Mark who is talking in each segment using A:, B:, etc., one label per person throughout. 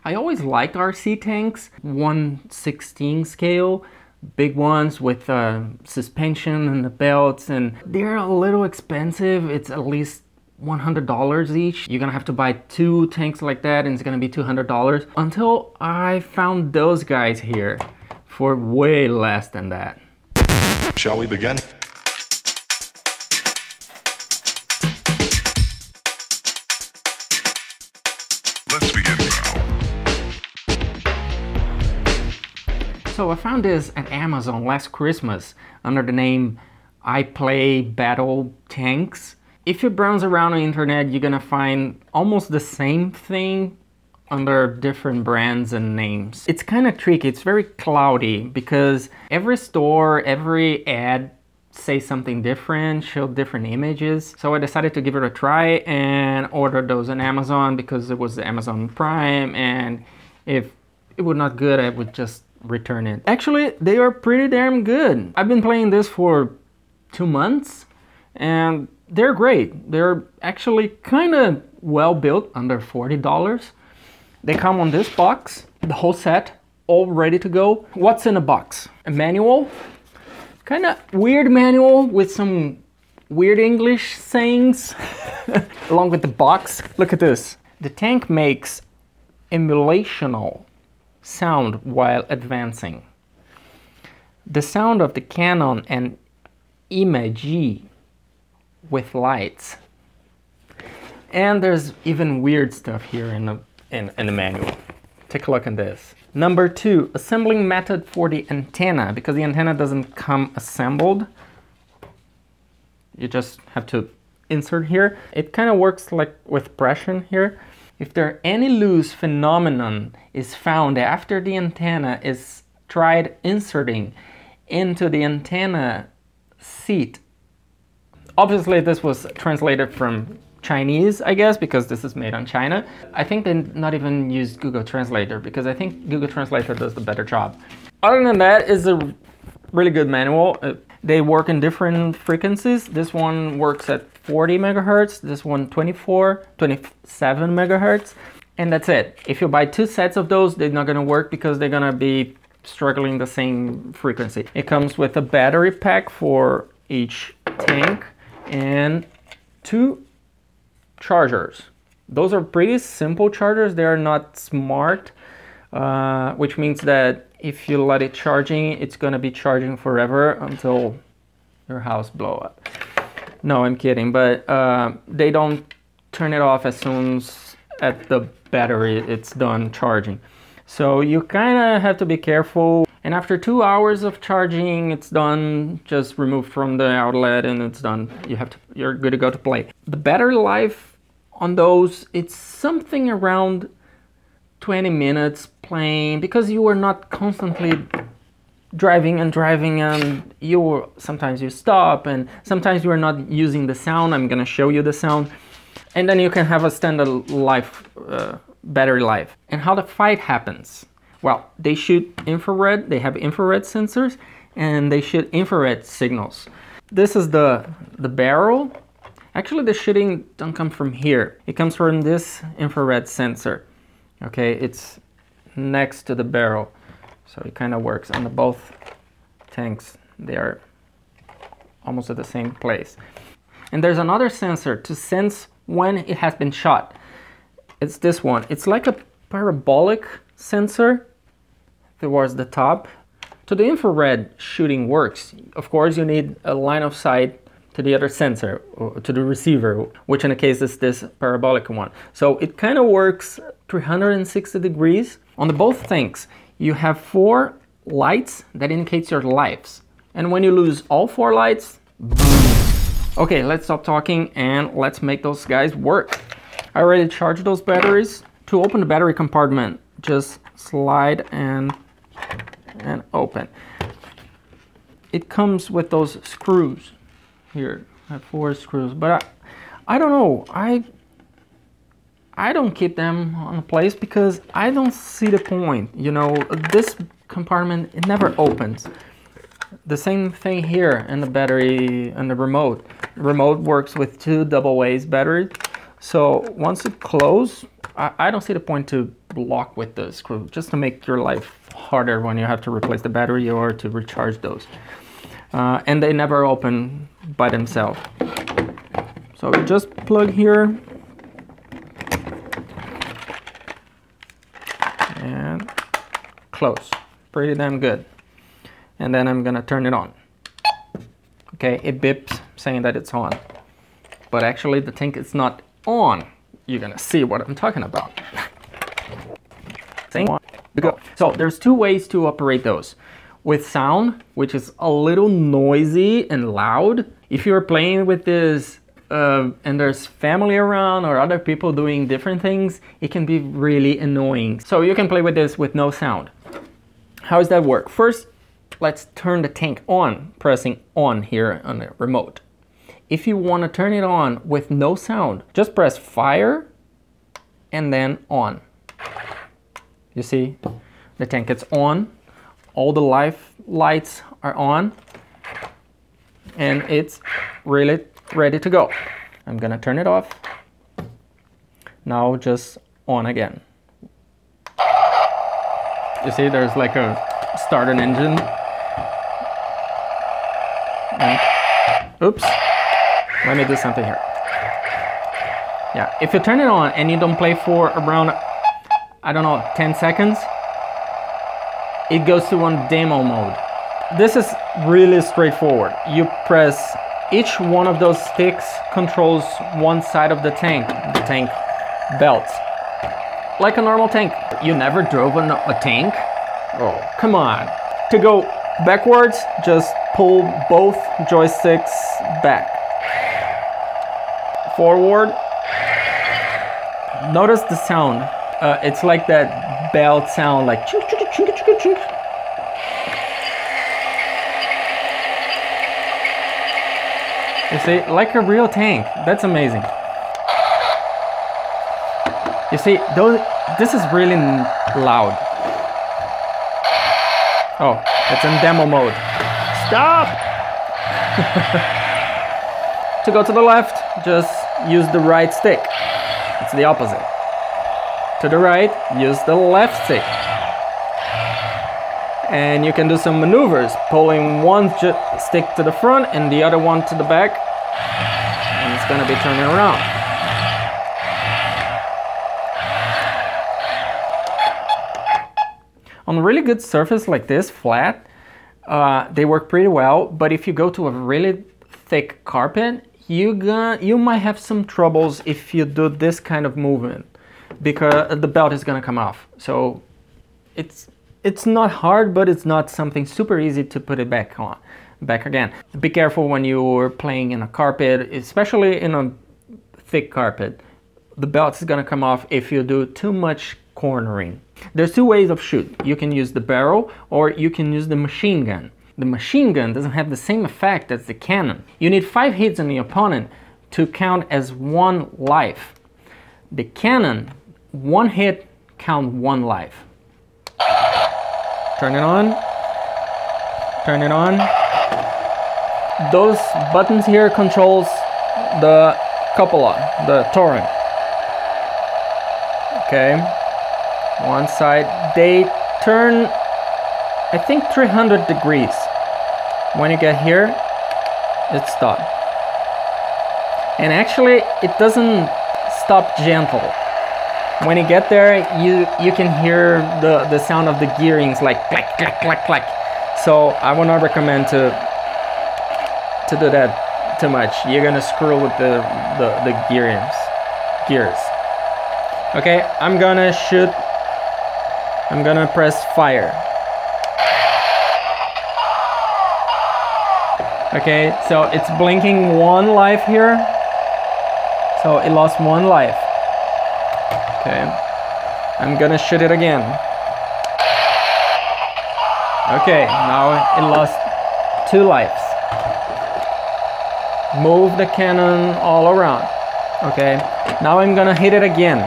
A: I always liked RC tanks, 1/16 scale, big ones with suspension and the belts, and they're a little expensive. It's at least $100 each. You're gonna have to buy 2 tanks like that, and it's gonna be $200 until I found those guys here for way less than that.
B: Shall we begin? Let's begin now.
A: So I found this at Amazon last Christmas under the name iPlay Battle Tanks. If you browse around on the internet, you're gonna find almost the same thing under different brands and names. It's kind of tricky, it's very cloudy because every store, every ad says something different, show different images. So I decided to give it a try and order those on Amazon because it was Amazon Prime, and if it was not good, I would just return it. Actually, they are pretty damn good. I've been playing this for 2 months and they're great. They're actually kind of well built, under $40. They come on this box, the whole set, all ready to go. What's in a box? A manual, kind of weird manual with some weird English sayings along with the box. Look at this. The tank makes emulational sound while advancing. The sound of the cannon and image with lights. And there's even weird stuff here in the manual. Take a look at this. Number 2, assembling method for the antenna, because the antenna doesn't come assembled. You just have to insert here. It kind of works like with pressure here. If there any loose phenomenon is found after the antenna is tried inserting into the antenna seat. Obviously this was translated from Chinese, I guess, because this is made on China. I think they not even use Google Translator because I think Google Translator does the better job. Other than that, it's a really good manual. They work in different frequencies. This one works at 40 megahertz, this one 27 megahertz, and that's it. If you buy 2 sets of those, they're not gonna work because they're gonna be struggling the same frequency. It comes with a battery pack for each tank and 2 chargers. Those are pretty simple chargers. They are not smart, which means that if you let it charging, it's gonna be charging forever until your house blow up. No, I'm kidding, but they don't turn it off as soon as at the battery it's done charging. So you kind of have to be careful. And after 2 hours of charging, it's done. Just remove from the outlet and it's done. You're good to go to play. The battery life on those, it's something around 20 minutes playing, because you are not constantly driving and sometimes you stop, and sometimes you are not using the sound. I'm gonna show you the sound, and then you can have a standard life, battery life. And how the fight happens? Well, they shoot infrared. They have infrared sensors, and they shoot infrared signals. This is the barrel. Actually, the shooting don't come from here. It comes from this infrared sensor. Okay, it's next to the barrel. So it kind of works on both tanks. They are almost at the same place. And there's another sensor to sense when it has been shot. It's this one. It's like a parabolic sensor towards the top. So the infrared shooting works. Of course, you need a line of sight to the other sensor, or to the receiver, which in the case is this parabolic one. So it kind of works 360 degrees. On the both tanks, you have 4 lights that indicates your lives. And when you lose all 4 lights, boom. Okay, let's stop talking and let's make those guys work. I already charged those batteries. To open the battery compartment, just slide and open. It comes with those screws. Here, I have 4 screws, but I don't know. I don't keep them on place because I don't see the point. You know, this compartment, it never opens. The same thing here in the battery and the remote. The remote works with 2 AA batteries. So once it closes, I don't see the point to block with the screw, just to make your life harder when you have to replace the battery or to recharge those. And they never open by themselves. So we just plug here. And close. Pretty damn good. And then I'm gonna turn it on. Okay, it bips saying that it's on. But actually the tank is not on. You're gonna see what I'm talking about. Same one. Go. So there's two ways to operate those. With sound, which is a little noisy and loud. If you're playing with this and there's family around or other people doing different things, it can be really annoying. So you can play with this with no sound. How does that work? First, let's turn the tank on, pressing on here on the remote. If you want to turn it on with no sound, just press fire and then on. You see, the tank is on, all the life lights are on, and it's really ready to go. I'm gonna turn it off. Now just on again. You see, there's like a start an engine. And, oops. Let me do something here. Yeah, if you turn it on and you don't play for around, I don't know, 10 seconds, it goes to one demo mode. This is really straightforward. You press each one of those sticks controls one side of the tank belt. Like a normal tank. You never drove a tank? Oh, come on. To go backwards, just pull both joysticks back. Forward. Notice the sound. It's like that belt sound, like chink, chink, chink, chink, chink. You see, like a real tank. That's amazing. You see, this is really loud. Oh, it's in demo mode. Stop! To go to the left, just use the right stick. It's the opposite. To the right, use the left stick. And you can do some maneuvers, pulling one stick to the front and the other one to the back. And it's gonna be turning around. On a really good surface like this, flat, they work pretty well. But if you go to a really thick carpet, you might have some troubles if you do this kind of movement, because the belt is gonna come off. So it's not hard, but it's not something super easy to put it back again. Be careful when you're playing in a carpet, especially in a thick carpet. The belt is gonna come off if you do too much cornering. There's two ways of shoot. You can use the barrel or you can use the machine gun. The machine gun doesn't have the same effect as the cannon. You need 5 hits on the opponent to count as 1 life. The cannon, 1 hit count 1 life. Turn it on. Turn it on. Those buttons here controls the cupola, the torrent. Okay. One side. They turn, I think, 300 degrees. When you get here, it stops. And actually, it doesn't stop gentle. When you get there, you can hear the sound of the gearings, like clack, clack, clack, clack. So I would not recommend to do that too much. You're gonna screw with the gears. Okay, I'm gonna shoot. I'm gonna press fire. Okay, so it's blinking 1 life here. So it lost 1 life. Okay, I'm gonna shoot it again. Okay, now it lost 2 lives. Move the cannon all around. Okay, now I'm gonna hit it again.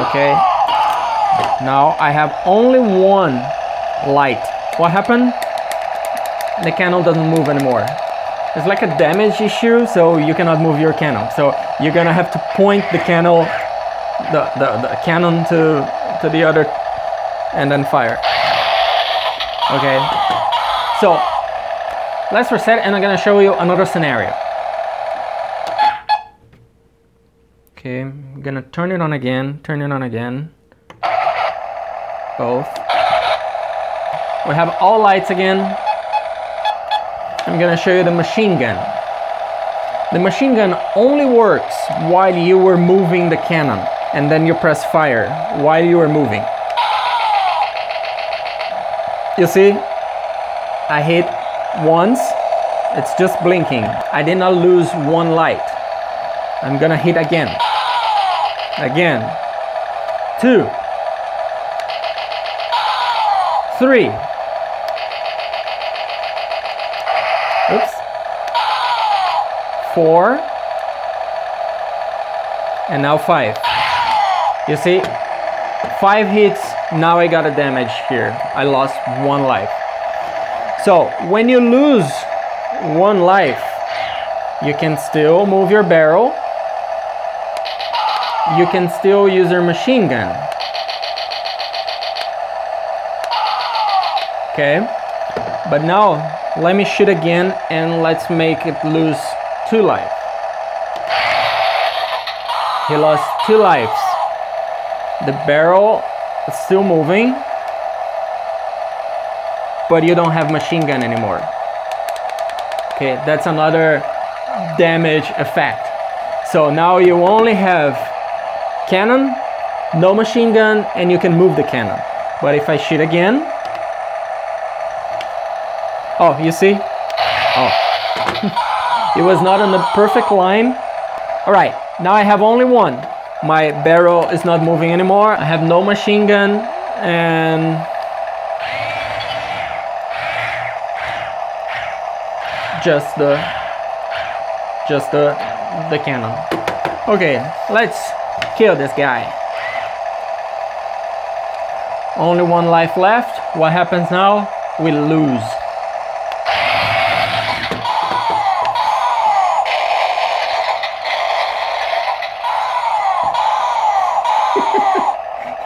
A: Okay, now I have only 1 light. What happened? The cannon doesn't move anymore. it's like a damage issue, so you cannot move your cannon. So you're gonna have to point the cannon, the cannon to the other, and then fire. Okay. So let's reset, and I'm gonna show you another scenario. Okay, I'm gonna turn it on again, both. We have all lights again. I'm gonna show you the machine gun. The machine gun only works while you were moving the cannon, and then you press fire while you were moving. You see, I hit once, it's just blinking. I did not lose one light. I'm gonna hit again. Again. 2. 3. Oops. 4. And now 5. You see? 5 hits, now I got a damage here. I lost 1 life. So, when you lose 1 life, you can still move your barrel. You can still use your machine gun. Okay? But now, let me shoot again and let's make it lose 2 life. He lost 2 lives. The barrel is still moving, but you don't have machine gun anymore. Okay, that's another damage effect. So now you only have cannon, no machine gun, and you can move the cannon. But if I shoot again, oh, you see? Oh, it was not on the perfect line. All right, now I have only 1. My barrel is not moving anymore. I have no machine gun, and just the cannon. Okay, let's kill this guy. Only 1 life left. What happens now? We lose.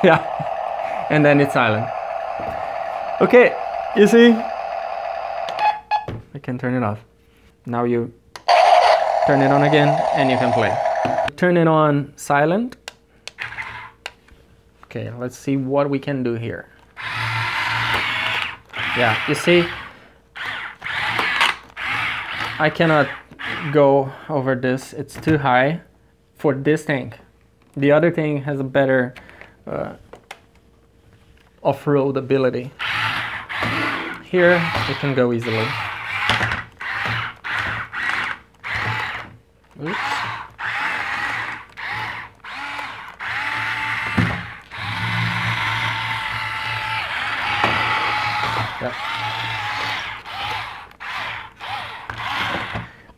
A: Yeah, and then it's silent. Okay, you see? I can turn it off. Now you turn it on again and you can play. Turn it on silent. Okay, let's see what we can do here. Yeah, you see? I cannot go over this, it's too high for this tank. The other thing has a better off-road ability. Here, it can go easily. Oops. Yep.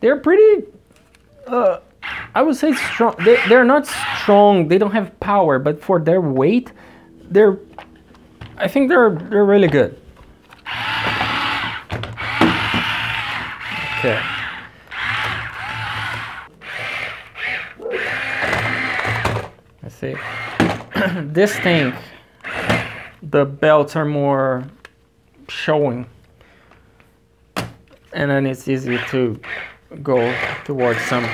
A: They're pretty, I would say strong. They're not strong, they don't have power, but for their weight, I think they're really good. Okay. Let's see. This tank, the belts are more showing, and then it's easy to go towards some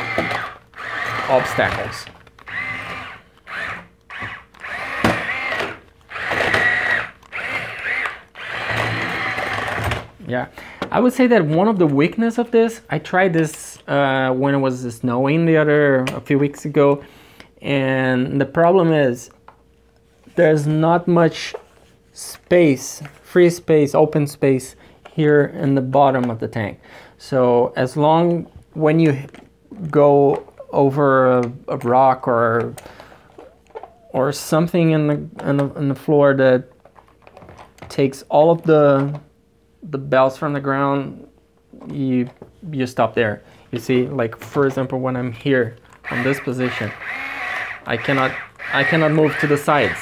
A: obstacles. Yeah, I would say that one of the weakness of this, I tried this when it was snowing a few weeks ago, and the problem is there's not much space, free space, open space here in the bottom of the tank. So when you go over a rock or something in the floor that takes all of the belts from the ground, you stop there. You see, like for example, when I'm here on this position, I cannot move to the sides.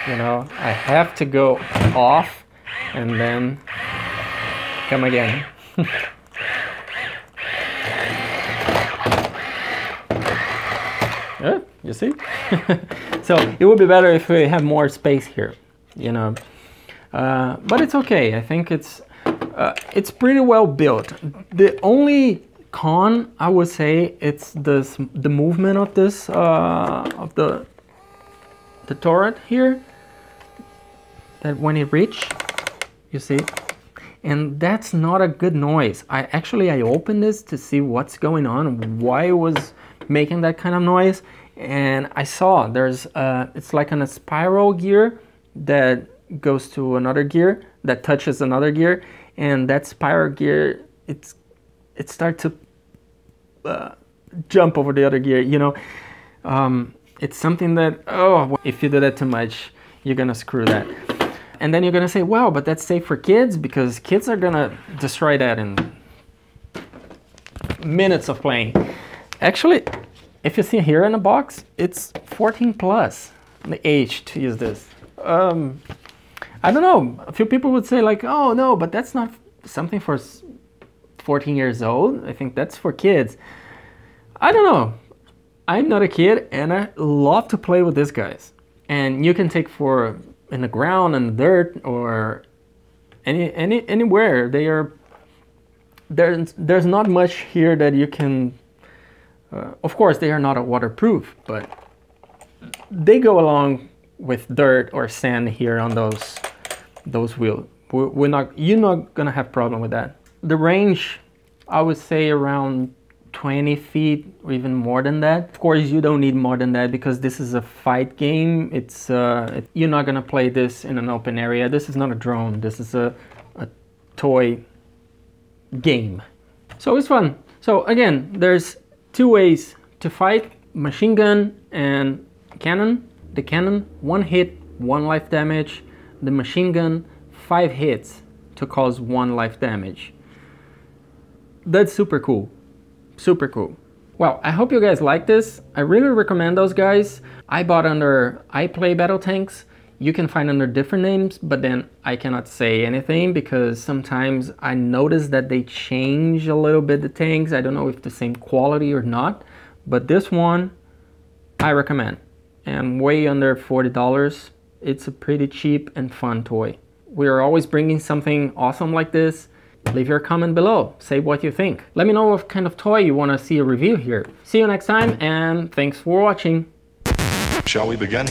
A: You know, I have to go off and then Come again. You see? So it would be better if we have more space here, you know. But it's okay. I think it's pretty well built. The only con, I would say, it's the movement of this of the turret here. That when it reach, you see, and that's not a good noise. I opened this to see what's going on, why it was making that kind of noise, and I saw there's it's like on a spiral gear that goes to another gear that touches another gear, and that spiral gear it starts to jump over the other gear, you know. It's something that, oh, if you do that too much, you're gonna screw that. And then you're gonna say, wow, but that's safe for kids, because kids are gonna destroy that in minutes of playing. Actually, if you see here in the box, it's 14 plus the age to use this. I don't know, a few people would say like, oh no, but that's not something for 14 years old. I think that's for kids. I don't know. I'm not a kid and I love to play with these guys. And you can take for in the ground and the dirt or anywhere. They are there's not much here that you can of course they are not waterproof, but they go along with dirt or sand here on those wheels. You're not gonna have problem with that. The range, I would say around 20 feet or even more than that. Of course, you don't need more than that because this is a fight game. It's you're not gonna play this in an open area. This is not a drone. This is a toy game. So it's fun. So again, there's two ways to fight: machine gun and cannon. The cannon, 1 hit, 1 life damage. The machine gun, 5 hits to cause 1 life damage. That's super cool. Super cool. Well, I hope you guys like this. I really recommend those guys. I bought under iPlay battle tanks. You can find under different names, but then I cannot say anything because sometimes I notice that they change a little bit the tanks. I don't know if the same quality or not, but this one I recommend. And way under $40. It's a pretty cheap and fun toy. We are always bringing something awesome like this. Leave your comment below. Say what you think. Let me know what kind of toy you want to see a review here. See you next time, and thanks for watching.
B: Shall we begin?